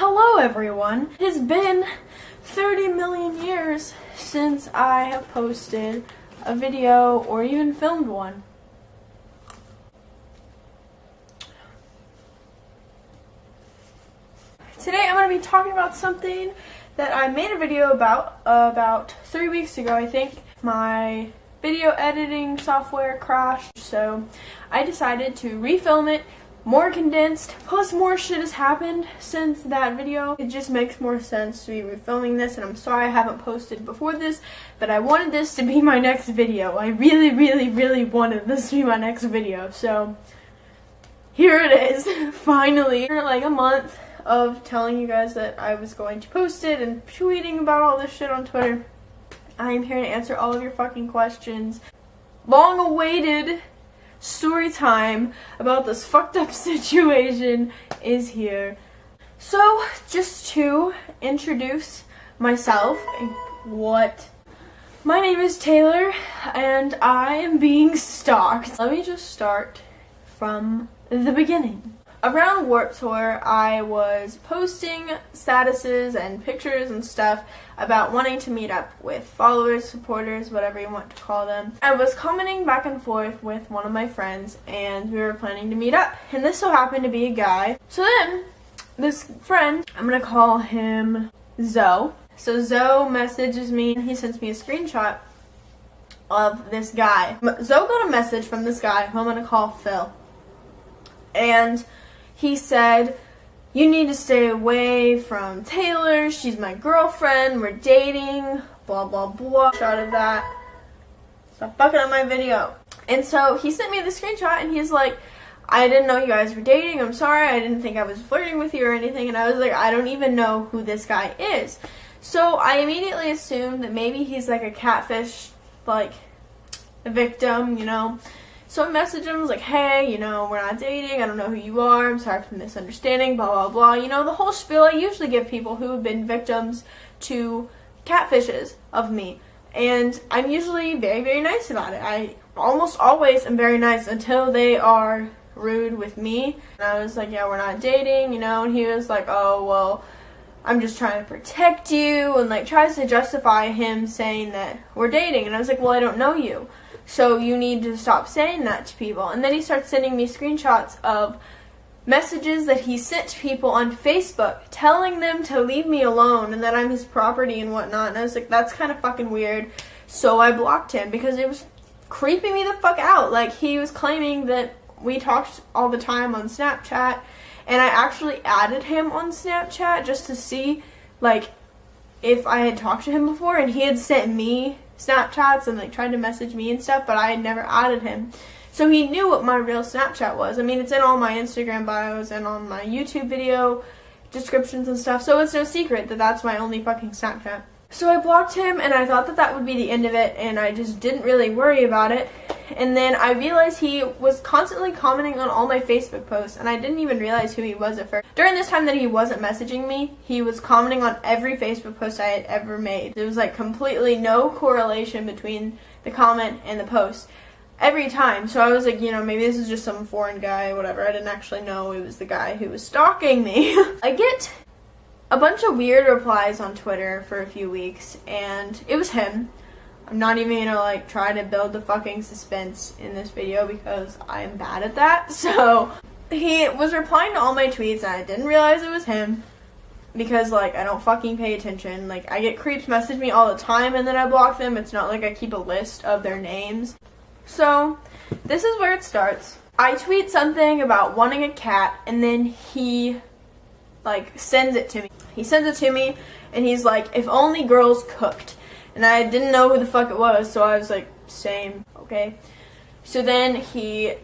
Hello everyone! It has been 30 million years since I have posted a video or even filmed one. Today I'm going to be talking about something that I made a video about 3 weeks ago, I think. My video editing software crashed, so I decided to refilm it, more condensed, plus more shit has happened since that video. It just makes more sense to be refilming this, and I'm sorry I haven't posted before this, but I wanted this to be my next video. I really wanted this to be my next video, so here it is, finally. After like a month of telling you guys that I was going to post it and tweeting about all this shit on Twitter, I am here to answer all of your fucking questions. Long awaited story time about this fucked up situation is here. So, just to introduce myself, my name is Taylor and I am being stalked. Let me just start from the beginning. Around Warped Tour, I was posting statuses and pictures and stuff about wanting to meet up with followers, supporters, whatever you want to call them. I was commenting back and forth with one of my friends, and we were planning to meet up. And this so happened to be a guy. So then, this friend, I'm gonna call him Zoe. So Zoe messages me, and he sends me a screenshot of this guy. Zoe got a message from this guy, who I'm gonna call Phil. And he said, "You need to stay away from Taylor, she's my girlfriend, we're dating, blah blah blah." Shot of that. Stop fucking up my video. And so he sent me the screenshot and he's like, "I didn't know you guys were dating, I'm sorry, I didn't think I was flirting with you or anything." And I was like, I don't even know who this guy is. So I immediately assumed that maybe he's like a catfish, like, a victim, you know. So I messaged him, I was like, "Hey, you know, we're not dating, I don't know who you are, I'm sorry for the misunderstanding, blah, blah, blah." You know, the whole spiel I usually give people who have been victims to catfishes of me. And I'm usually very nice about it. I almost always am very nice until they are rude with me. And I was like, "Yeah, we're not dating," you know, and he was like, "Oh, well, I'm just trying to protect you," and like tries to justify him saying that we're dating. And I was like, "Well, I don't know you, so you need to stop saying that to people." And then he starts sending me screenshots of messages that he sent to people on Facebook telling them to leave me alone and that I'm his property and whatnot. And I was like, that's kind of fucking weird. So I blocked him because it was creeping me the fuck out. Like, he was claiming that we talked all the time on Snapchat, and I actually added him on Snapchat just to see, like, if I had talked to him before, and he had sent me Snapchats and like tried to message me and stuff, but I had never added him. So he knew what my real Snapchat was. I mean, it's in all my Instagram bios and on my YouTube video descriptions and stuff, so it's no secret that that's my only fucking Snapchat. So I blocked him, and I thought that that would be the end of it, and I just didn't really worry about it. And then I realized he was constantly commenting on all my Facebook posts, and I didn't even realize who he was at first. During this time that he wasn't messaging me, he was commenting on every Facebook post I had ever made. There was like completely no correlation between the comment and the post every time. So I was like, you know, maybe this is just some foreign guy, whatever. I didn't actually know it was the guy who was stalking me. I get a bunch of weird replies on Twitter for a few weeks, and it was him. I'm not even gonna like try to build the fucking suspense in this video because I am bad at that. So he was replying to all my tweets, and I didn't realize it was him because like I don't fucking pay attention. Like, I get creeps message me all the time and then I block them. It's not like I keep a list of their names. So this is where it starts. I tweet something about wanting a cat, and then he like sends it to me. He sends it to me and he's like, "If only girls cooked." And I didn't know who the fuck it was, so I was like, same, okay. So then he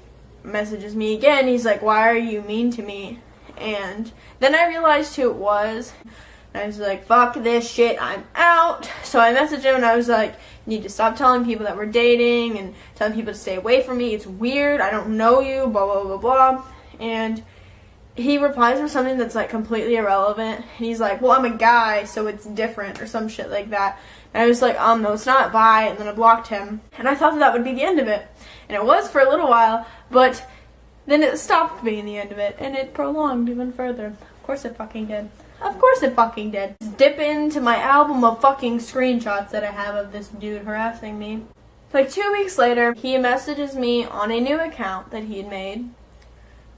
messages me again. He's like, "Why are you mean to me?" And then I realized who it was. And I was like, fuck this shit, I'm out. So I messaged him and I was like, "You need to stop telling people that we're dating and telling people to stay away from me. It's weird, I don't know you, blah, blah, blah, blah." And he replies with something that's like completely irrelevant. And he's like, "Well, I'm a guy, so it's different," or some shit like that. And I was like, no, it's not, bye. And then I blocked him. And I thought that that would be the end of it. And it was for a little while, but then it stopped being the end of it, and it prolonged even further. Of course it fucking did. Of course it fucking did. Just dip into my album of fucking screenshots that I have of this dude harassing me. Like 2 weeks later, he messages me on a new account that he had made.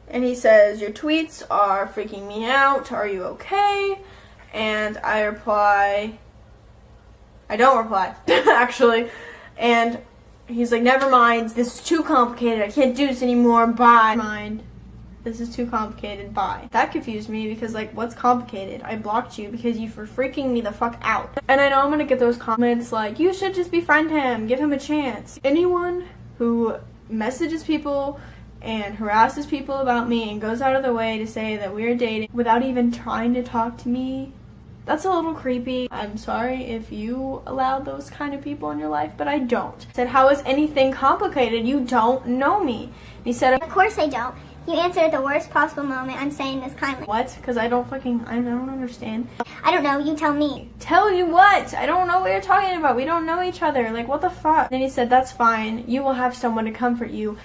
And he says, your tweets are freaking me out. Are you okay? And I reply, I don't reply, actually. And he's like, never mind. This is too complicated. I can't do this anymore. Bye. Mind. This is too complicated, bye. That confused me because, like, what's complicated? I blocked you because you were freaking me the fuck out. And I know I'm gonna get those comments like, you should just befriend him, give him a chance. Anyone who messages people and harasses people about me and goes out of their way to say that we're dating without even trying to talk to me, that's a little creepy. I'm sorry if you allow those kind of people in your life, but I don't. I said, how is anything complicated? You don't know me. And he said, of course I don't. You answered at the worst possible moment. I'm saying this kindly. What? Because I don't understand. I don't know. You tell me. Tell you what? I don't know what you're talking about. We don't know each other. Like, what the fuck? Then he said, that's fine. You will have someone to comfort you. ...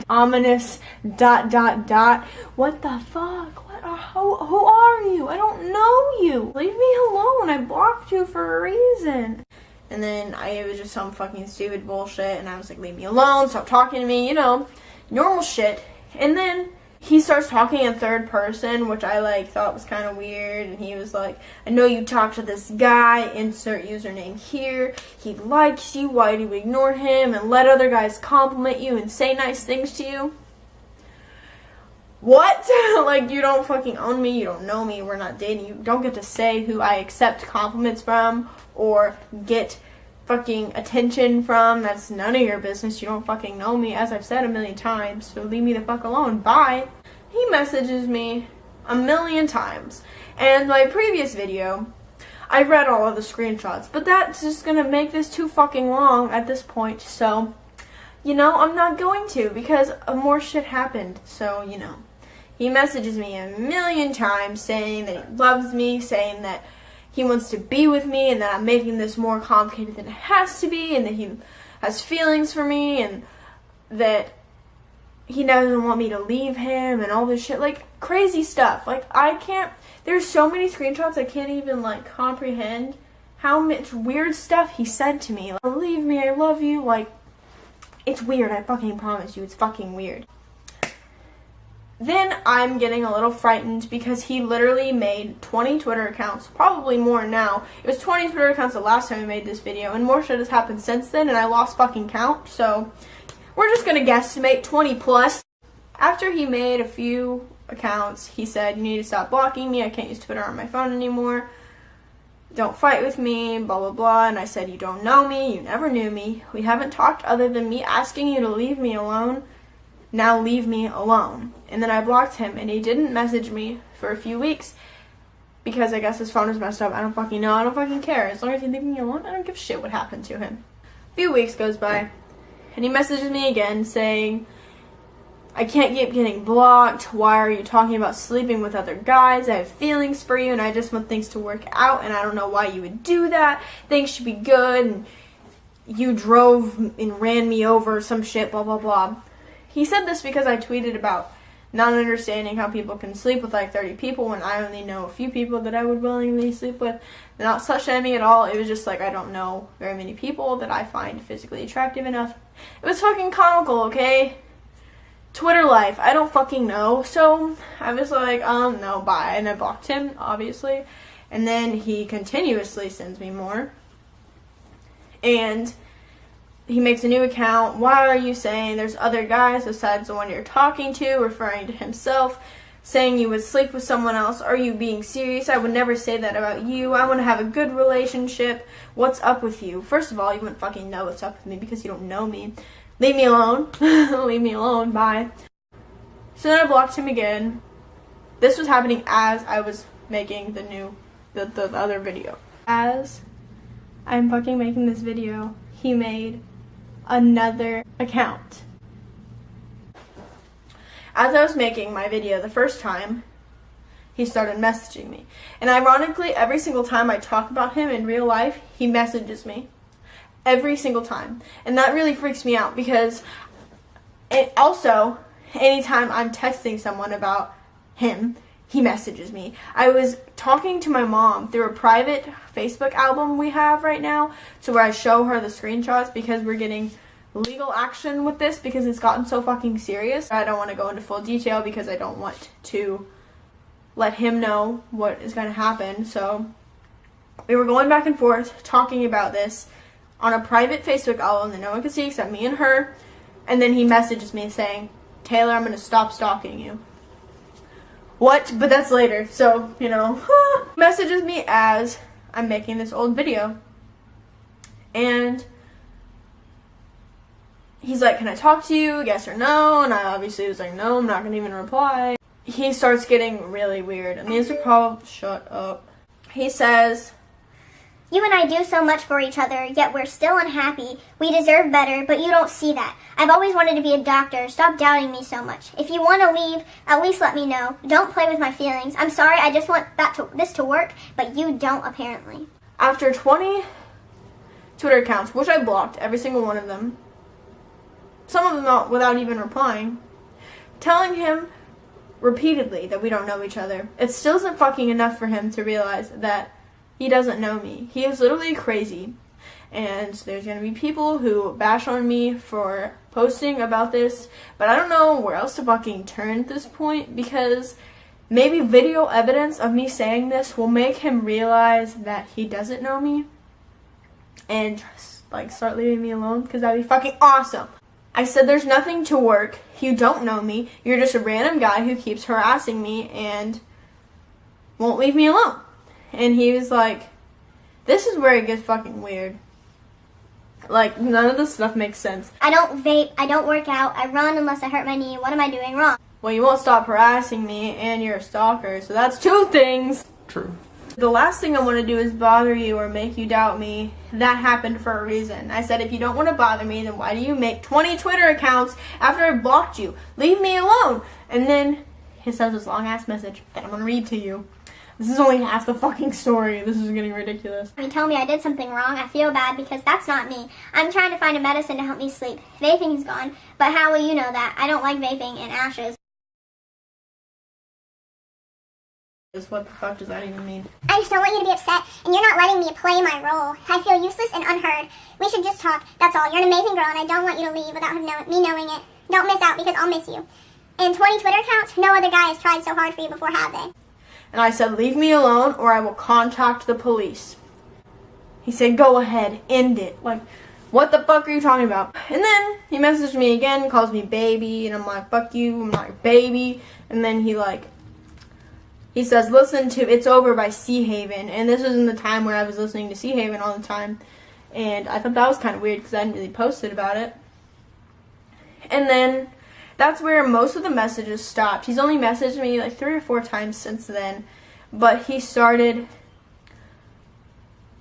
Ominous ... What the fuck? What? Who are you? I don't know you. Leave me alone. I blocked you for a reason. And then it was just some fucking stupid bullshit. And I was like, leave me alone. Stop talking to me. You know, normal shit. And then he starts talking in third person, which I thought was kind of weird. And he was like, I know you talked to this guy, insert username here. He likes you. Why do you ignore him and let other guys compliment you and say nice things to you? What? Like, you don't fucking own me. You don't know me. We're not dating. You don't get to say who I accept compliments from or get fucking attention from. That's none of your business. You don't fucking know me, as I've said a million times, so leave me the fuck alone. Bye. He messages me a million times, and my previous video, I read all of the screenshots, but that's just gonna make this too fucking long at this point, so, you know, I'm not going to, because more shit happened, so, you know. He messages me a million times saying that he loves me, saying that he wants to be with me, and that I'm making this more complicated than it has to be, and that he has feelings for me, and that he doesn't want me to leave him, and all this shit, like, crazy stuff. Like, I can't, there's so many screenshots I can't even, like, comprehend how much weird stuff he said to me. Like, leave me, I love you, like, it's weird, I fucking promise you, it's fucking weird. Then I'm getting a little frightened because he literally made 20 Twitter accounts, probably more now. It was 20 Twitter accounts the last time I made this video, and more shit has happened since then, and I lost fucking count, so we're just gonna guesstimate 20 plus. After he made a few accounts, he said, you need to stop blocking me, I can't use Twitter on my phone anymore, don't fight with me, blah blah blah, and I said, you don't know me, you never knew me, we haven't talked other than me asking you to leave me alone. Now leave me alone. And then I blocked him, and he didn't message me for a few weeks because I guess his phone was messed up. I don't fucking know. I don't fucking care. As long as he's leaving me alone, I don't give a shit what happened to him. A few weeks goes by, and he messages me again saying, I can't keep getting blocked. Why are you talking about sleeping with other guys? I have feelings for you, and I just want things to work out, and I don't know why you would do that. Things should be good, and you drove and ran me over, some shit, blah, blah, blah. He said this because I tweeted about not understanding how people can sleep with like 30 people when I only know a few people that I would willingly sleep with. Not slut-shaming at all. It was just like I don't know very many people that I find physically attractive enough. It was fucking comical, okay? Twitter life. I don't fucking know. So I was like, no, bye. And I blocked him, obviously. And then he continuously sends me more. And he makes a new account. Why are you saying there's other guys besides the one you're talking to, referring to himself, saying you would sleep with someone else? Are you being serious? I would never say that about you. I want to have a good relationship. What's up with you? First of all, you wouldn't fucking know what's up with me because you don't know me. Leave me alone. Leave me alone. Bye. So then I blocked him again. This was happening as I was making the other video. As I'm fucking making this video, he made another account. As I was making my video the first time, he started messaging me. And ironically, every single time I talk about him in real life, he messages me. Every single time. And that really freaks me out because it also, anytime I'm texting someone about him, he messages me. I was talking to my mom through a private Facebook album we have right now, to where I show her the screenshots, because we're getting legal action with this because it's gotten so fucking serious. I don't want to go into full detail because I don't want to let him know what is going to happen. So we were going back and forth talking about this on a private Facebook album that no one could see except me and her. And then he messages me saying, "Taylor, I'm going to stop stalking you." What? But that's later. So, you know, messages me as I'm making this old video. And he's like, "Can I talk to you? Yes or no?" And I obviously was like, "No, I'm not going to even reply." He starts getting really weird. And these are probably, shut up. He says, "You and I do so much for each other, yet we're still unhappy. We deserve better, but you don't see that. I've always wanted to be a doctor. Stop doubting me so much. If you want to leave, at least let me know. Don't play with my feelings. I'm sorry, I just want this to work, but you don't apparently." After 20 Twitter accounts, which I blocked, every single one of them, some of them not without even replying, telling him repeatedly that we don't know each other, it still isn't fucking enough for him to realize that he doesn't know me. He is literally crazy. And there's going to be people who bash on me for posting about this, but I don't know where else to fucking turn at this point, because maybe video evidence of me saying this will make him realize that he doesn't know me and just, like, start leaving me alone, because that'd be fucking awesome. I said there's nothing to work. You don't know me. You're just a random guy who keeps harassing me and won't leave me alone. And he was like, this is where it gets fucking weird. Like, none of this stuff makes sense. "I don't vape, I don't work out, I run unless I hurt my knee. What am I doing wrong?" Well, you won't stop harassing me, and you're a stalker, so that's two things. True. The last thing I want to do is bother you or make you doubt me. That happened for a reason. I said, if you don't want to bother me, then why do you make 20 Twitter accounts after I blocked you? Leave me alone. And then he says this long-ass message that I'm going to read to you. This is only half the fucking story. This is getting ridiculous. "You tell me I did something wrong, I feel bad because that's not me. I'm trying to find a medicine to help me sleep. Vaping is gone, but how will you know that? I don't like vaping and ashes." What the fuck does that even mean? "I just don't want you to be upset, and you're not letting me play my role. I feel useless and unheard. We should just talk, that's all. You're an amazing girl, and I don't want you to leave without me knowing it. Don't miss out, because I'll miss you. And 20 Twitter accounts? No other guy has tried so hard for you before, have they?" And I said, leave me alone or I will contact the police. He said, go ahead, end it. Like, what the fuck are you talking about? And then he messaged me again, calls me baby, and I'm like, fuck you, I'm not your baby. And then he says, listen to It's Over by Sea Haven. And this was in the time where I was listening to Sea Haven all the time. And I thought that was kind of weird because I hadn't really posted about it. And then that's where most of the messages stopped. He's only messaged me like 3 or 4 times since then. But he started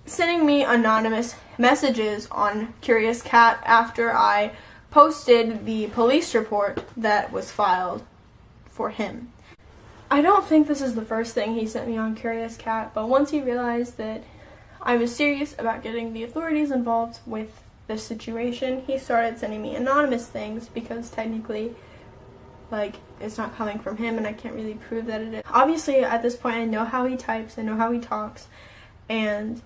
sending me anonymous messages on Curious Cat after I posted the police report that was filed for him. I don't think this is the first thing he sent me on Curious Cat, but once he realized that I was serious about getting the authorities involved with this situation, he started sending me anonymous things because technically, like, it's not coming from him and I can't really prove that it is. Obviously, at this point, I know how he types, I know how he talks, and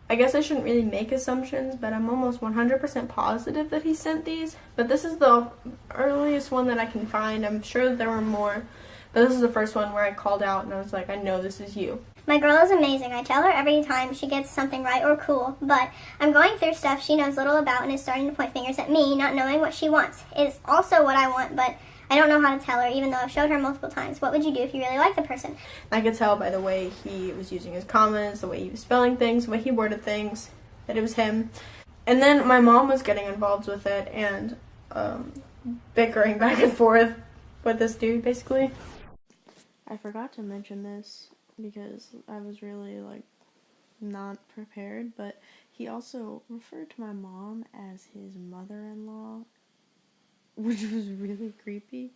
I guess I shouldn't really make assumptions, but I'm almost 100% positive that he sent these. But this is the earliest one that I can find. I'm sure that there were more, but this is the first one where I called out and I was like, I know this is you. "My girl is amazing. I tell her every time she gets something right or cool, but I'm going through stuff she knows little about and is starting to point fingers at me, not knowing what she wants. It's also what I want, but I don't know how to tell her, even though I've showed her multiple times. What would you do if you really like the person?" I could tell by the way he was using his comments, the way he was spelling things, the way he worded things, that it was him. And then my mom was getting involved with it and bickering back and forth with this dude, basically. I forgot to mention this because I was really, like, not prepared, but he also referred to my mom as his mother-in-law, which was really creepy.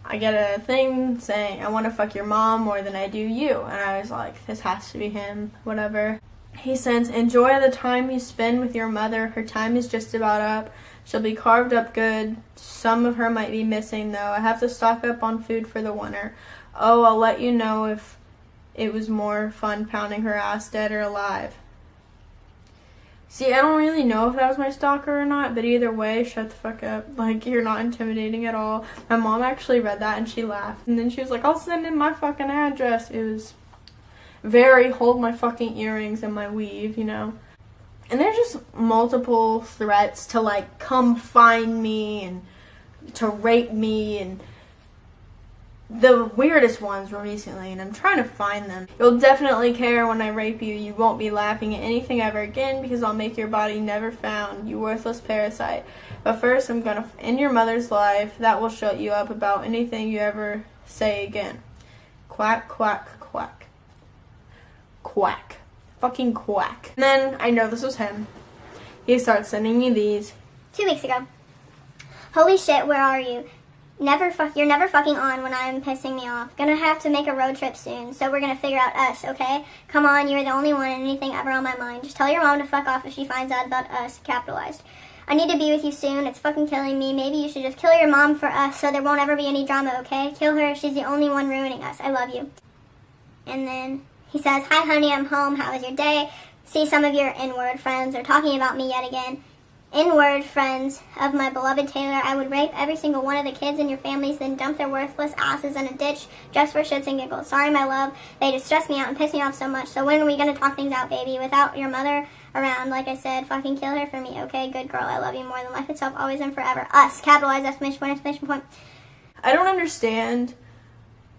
I get a thing saying, I want to fuck your mom more than I do you. And I was like, this has to be him, whatever. He sends, enjoy the time you spend with your mother. Her time is just about up. She'll be carved up good. Some of her might be missing, though. I have to stock up on food for the winter. oh, I'll let you know if it was more fun pounding her ass dead or alive. See, I don't really know if that was my stalker or not, but either way, shut the fuck up. Like, you're not intimidating at all. My mom actually read that and she laughed. And then she was like, I'll send in my fucking address. It was very hold my fucking earrings and my weave, you know. And there's just multiple threats to, like, come find me and to rape me, and the weirdest ones were recently, and I'm trying to find them. You'll definitely care when I rape you. You won't be laughing at anything ever again because I'll make your body never found, you worthless parasite. But first, I'm gonna end your mother's life. That will shut you up about anything you ever say again. Quack, quack, quack. Quack. Fucking quack. And then, I know this was him. He starts sending me these. 2 weeks ago. Holy shit, where are you? You're never fucking on when I'm pissing me off. Gonna have to make a road trip soon, so we're gonna figure out us, okay? Come on, you're the only one and anything ever on my mind. Just tell your mom to fuck off if she finds out about us, capitalized. I need to be with you soon. It's fucking killing me. Maybe you should just kill your mom for us so there won't ever be any drama, okay? Kill her. She's the only one ruining us. I love you. And then he says, hi, honey, I'm home. How was your day? See, some of your N-word friends are talking about me yet again. N-word friends of my beloved Taylor. I would rape every single one of the kids in your families, then dump their worthless asses in a ditch just for shits and giggles. Sorry, my love. They just stress me out and piss me off so much. So when are we going to talk things out, baby? Without your mother around, like I said, fucking kill her for me, okay? Good girl. I love you more than life itself, always and forever. Us. Capitalized, exclamation point, exclamation point. I don't understand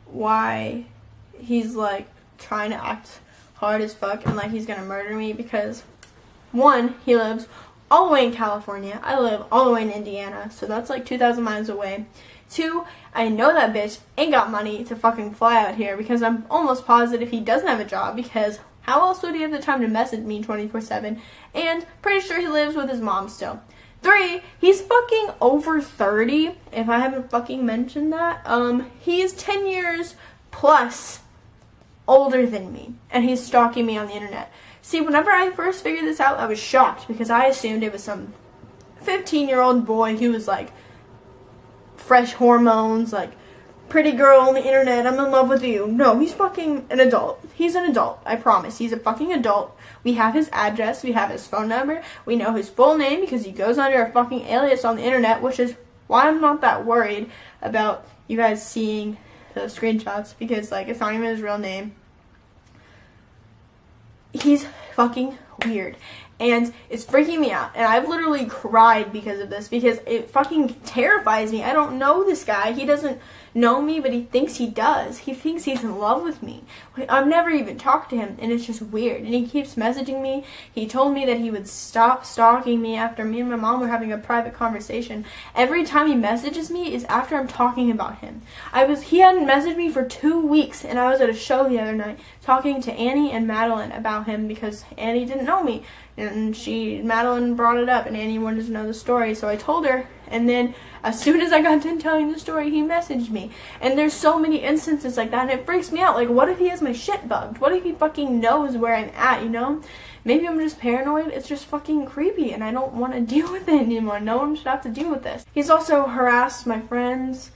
why he's, like, trying to act hard as fuck and like he's gonna murder me, because one, he lives all the way in California. I live all the way in Indiana, so that's like 2,000 miles away. Two, I know that bitch ain't got money to fucking fly out here, because I'm almost positive he doesn't have a job, because how else would he have the time to message me 24/7? And pretty sure he lives with his mom still. Three, he's fucking over 30, if I haven't fucking mentioned that. He's 10 years plus older than me, and he's stalking me on the internet. See, whenever I first figured this out, I was shocked, because I assumed it was some 15-year-old boy who was like fresh hormones, like pretty girl on the internet, I'm in love with you. No, he's fucking an adult. He's an adult, I promise. He's a fucking adult. We have his address, we have his phone number, we know his full name because he goes under a fucking alias on the internet, which is why I'm not that worried about you guys seeing those screenshots, because like it's not even his real name. He's fucking weird, and it's freaking me out, and I've literally cried because of this, because it fucking terrifies me. I don't know this guy. He doesn't know me, but he thinks he does. He thinks he's in love with me. I've never even talked to him, and it's just weird, and he keeps messaging me. He told me that he would stop stalking me after me and my mom were having a private conversation. Every time he messages me is after I'm talking about him. He hadn't messaged me for 2 weeks, and I was at a show the other night talking to Annie and Madeline about him, because Annie didn't know me, and Madeline brought it up, and Annie wanted to know the story, so I told her, and then as soon as I got done telling the story, he messaged me. And there's so many instances like that, and it freaks me out. Like, what if he has my shit bugged? What if he fucking knows where I'm at, you know? Maybe I'm just paranoid. It's just fucking creepy, and I don't want to deal with it anymore. No one should have to deal with this. He's also harassed my friends.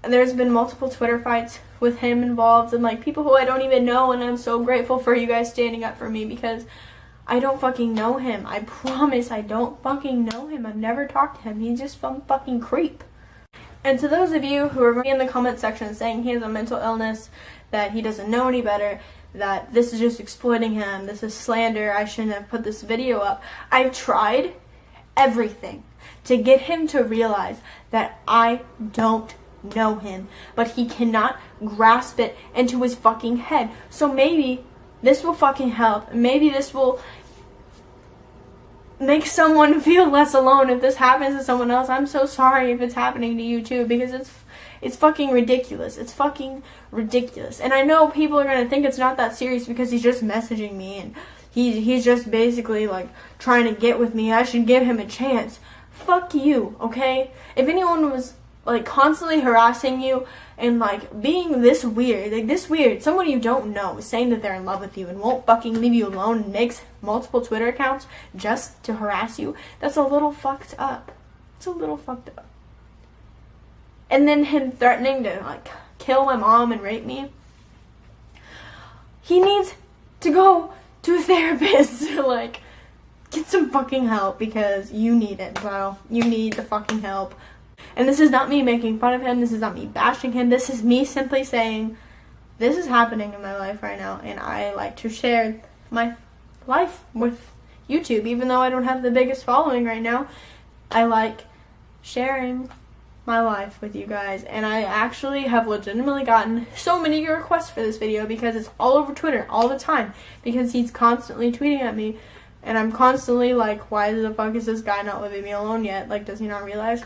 There's been multiple Twitter fights with him involved, and like people who I don't even know, and I'm so grateful for you guys standing up for me, because I don't fucking know him. I promise I don't fucking know him. I've never talked to him. He's just some fucking creep. And to those of you who are in the comment section saying he has a mental illness, that he doesn't know any better, that this is just exploiting him, this is slander, I shouldn't have put this video up. I've tried everything to get him to realize that I don't know him, but he cannot grasp it into his fucking head. So maybe this will fucking help. Maybe this will make someone feel less alone if this happens to someone else. I'm so sorry if it's happening to you too, because it's fucking ridiculous. It's fucking ridiculous. And I know people are going to think it's not that serious because he's just messaging me and he's just basically like trying to get with me. I should give him a chance. Fuck you, okay? If anyone was like constantly harassing you and like being this weird, someone you don't know is saying that they're in love with you and won't fucking leave you alone and makes multiple Twitter accounts just to harass you, that's a little fucked up. It's a little fucked up. And then him threatening to like kill my mom and rape me, he needs to go to a therapist. Like, get some fucking help, because you need it, bro. You need the fucking help. And this is not me making fun of him. This is not me bashing him. This is me simply saying, this is happening in my life right now, and I like to share my life with YouTube. Even though I don't have the biggest following right now, I like sharing my life with you guys. And I actually have legitimately gotten so many requests for this video, because it's all over Twitter all the time, because he's constantly tweeting at me, and I'm constantly like, why the fuck is this guy not leaving me alone yet? Like, does he not realize?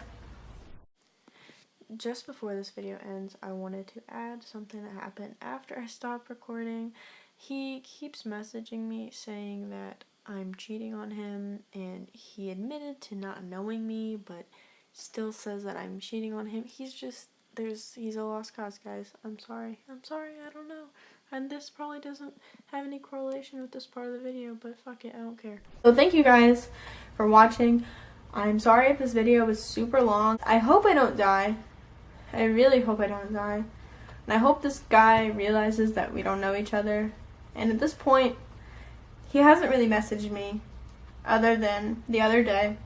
Just before this video ends, I wanted to add something that happened after I stopped recording. He keeps messaging me saying that I'm cheating on him, and he admitted to not knowing me, but still says that I'm cheating on him. He's a lost cause, guys. I'm sorry, I don't know. And this probably doesn't have any correlation with this part of the video, but fuck it, I don't care. So thank you guys for watching. I'm sorry if this video was super long. I hope I don't die. I really hope I don't die. And I hope this guy realizes that we don't know each other. And at this point, he hasn't really messaged me other than the other day.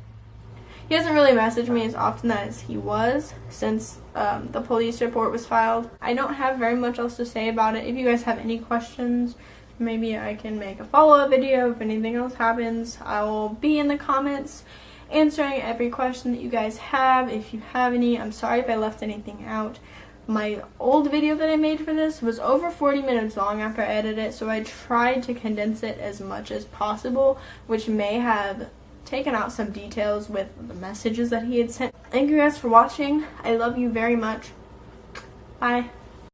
He hasn't really messaged me as often as he was since the police report was filed. I don't have very much else to say about it. If you guys have any questions, maybe I can make a follow-up video. If anything else happens, I will be in the comments answering every question that you guys have. If you have any, I'm sorry if I left anything out. My old video that I made for this was over 40 minutes long after I edited it, so I tried to condense it as much as possible, which may have taken out some details with the messages that he had sent. Thank you guys for watching. I love you very much. Bye.